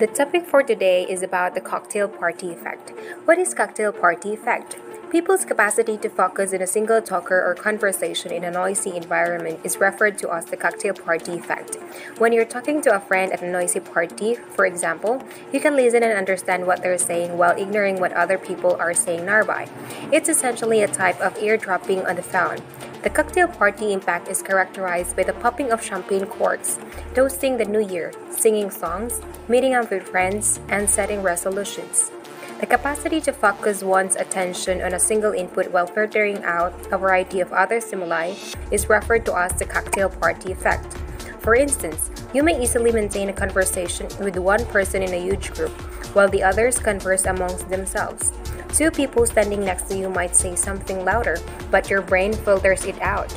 The topic for today is about the cocktail party effect. What is cocktail party effect? People's capacity to focus in a single talker or conversation in a noisy environment is referred to as the cocktail party effect. When you're talking to a friend at a noisy party, for example, you can listen and understand what they're saying while ignoring what other people are saying nearby. It's essentially a type of eardropping on the phone. The cocktail party impact is characterized by the popping of champagne corks, toasting the new year, singing songs, meeting up with friends, and setting resolutions. The capacity to focus one's attention on a single input while filtering out a variety of other stimuli is referred to as the cocktail party effect. For instance, you may easily maintain a conversation with one person in a huge group, while the others converse amongst themselves. Two people standing next to you might say something louder, but your brain filters it out.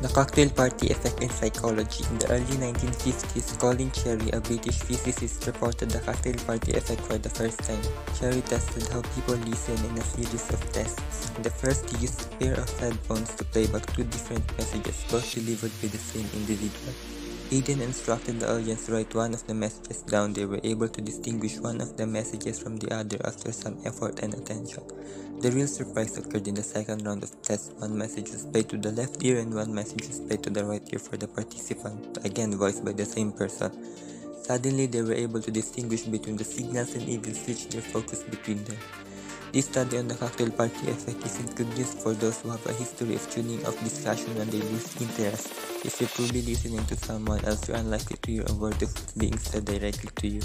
The cocktail party effect in psychology. In the early 1950s, Colin Cherry, a British physicist, reported the cocktail party effect for the first time. Cherry tested how people listen in a series of tests. In the first, he used a pair of headphones to play back two different messages, both delivered by the same individual. He then instructed the audience to write one of the messages down. They were able to distinguish one of the messages from the other after some effort and attention. The real surprise occurred in the second round of tests. One message was played to the left ear and one message was played to the right ear for the participant, again voiced by the same person. Suddenly, they were able to distinguish between the signals and even switch their focus between them. This study on the cocktail party effect isn't good news for those who have a history of tuning off discussion when they lose interest. If you're truly listening to someone else, you're unlikely to hear a word of what's being said directly to you.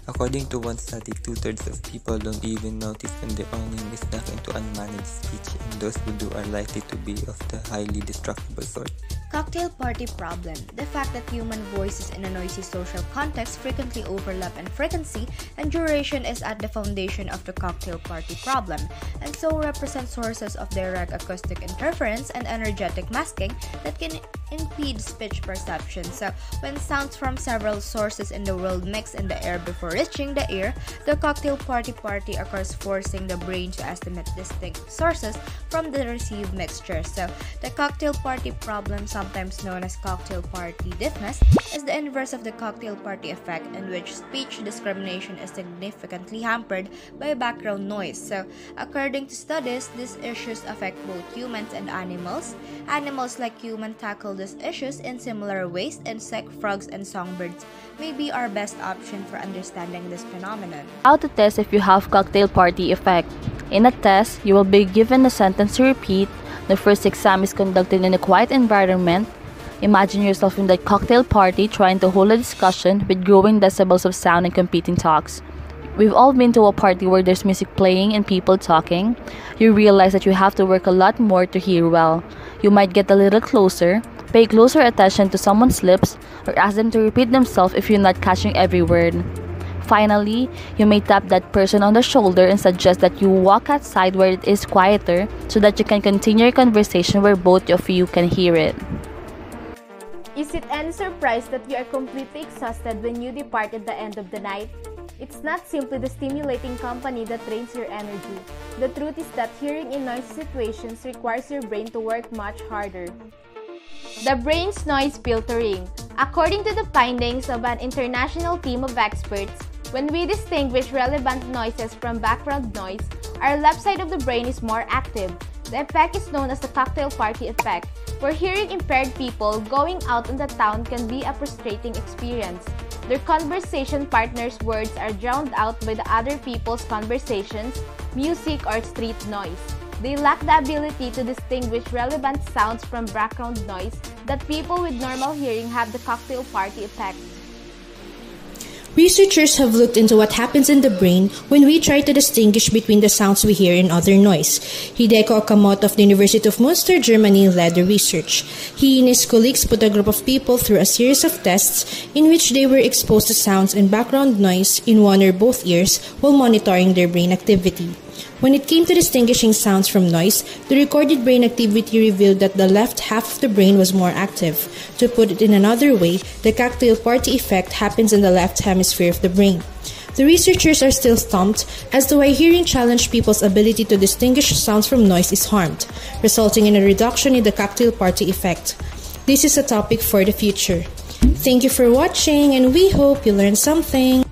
According to one study, 2/3 of people don't even notice when their own name is stuck into unmanaged speech, and those who do are likely to be of the highly destructible sort. Cocktail party problem. The fact that human voices in a noisy social context frequently overlap in frequency and duration is at the foundation of the cocktail party problem, and so represents sources of direct acoustic interference and energetic masking that can impede speech perception. So, when sounds from several sources in the world mix in the air before reaching the ear, the cocktail party occurs, forcing the brain to estimate distinct sources from the received mixture. So, the cocktail party problem, sometimes known as cocktail party deafness, is the inverse of the cocktail party effect, in which speech discrimination is significantly hampered by background noise. So, according to studies, these issues affect both humans and animals. Animals like humans tackle these issues in similar ways. Insect, frogs, and songbirds may be our best option for understanding this phenomenon. How to test if you have cocktail party effect. In a test, you will be given a sentence to repeat. The first exam is conducted in a quiet environment. Imagine yourself in the cocktail party trying to hold a discussion with growing decibels of sound and competing talks. We've all been to a party where there's music playing and people talking. You realize that you have to work a lot more to hear well. You might get a little closer, pay closer attention to someone's lips, or ask them to repeat themselves if you're not catching every word. Finally, you may tap that person on the shoulder and suggest that you walk outside where it is quieter so that you can continue your conversation where both of you can hear it. Is it any surprise that you are completely exhausted when you depart at the end of the night? It's not simply the stimulating company that drains your energy. The truth is that hearing in noisy situations requires your brain to work much harder. The brain's noise filtering. According to the findings of an international team of experts, when we distinguish relevant noises from background noise, our left side of the brain is more active. The effect is known as the cocktail party effect. For hearing impaired people, going out in the town can be a frustrating experience. Their conversation partners' words are drowned out by the other people's conversations, music, or street noise. They lack the ability to distinguish relevant sounds from background noise that people with normal hearing have the cocktail party effect. Researchers have looked into what happens in the brain when we try to distinguish between the sounds we hear and other noise. Hideko Okamoto of the University of Münster, Germany, led the research. He and his colleagues put a group of people through a series of tests in which they were exposed to sounds and background noise in one or both ears while monitoring their brain activity. When it came to distinguishing sounds from noise, the recorded brain activity revealed that the left half of the brain was more active. To put it in another way, the cocktail party effect happens in the left hemisphere of the brain. The researchers are still stumped as to why hearing challenged people's ability to distinguish sounds from noise is harmed, resulting in a reduction in the cocktail party effect. This is a topic for the future. Thank you for watching, and we hope you learned something.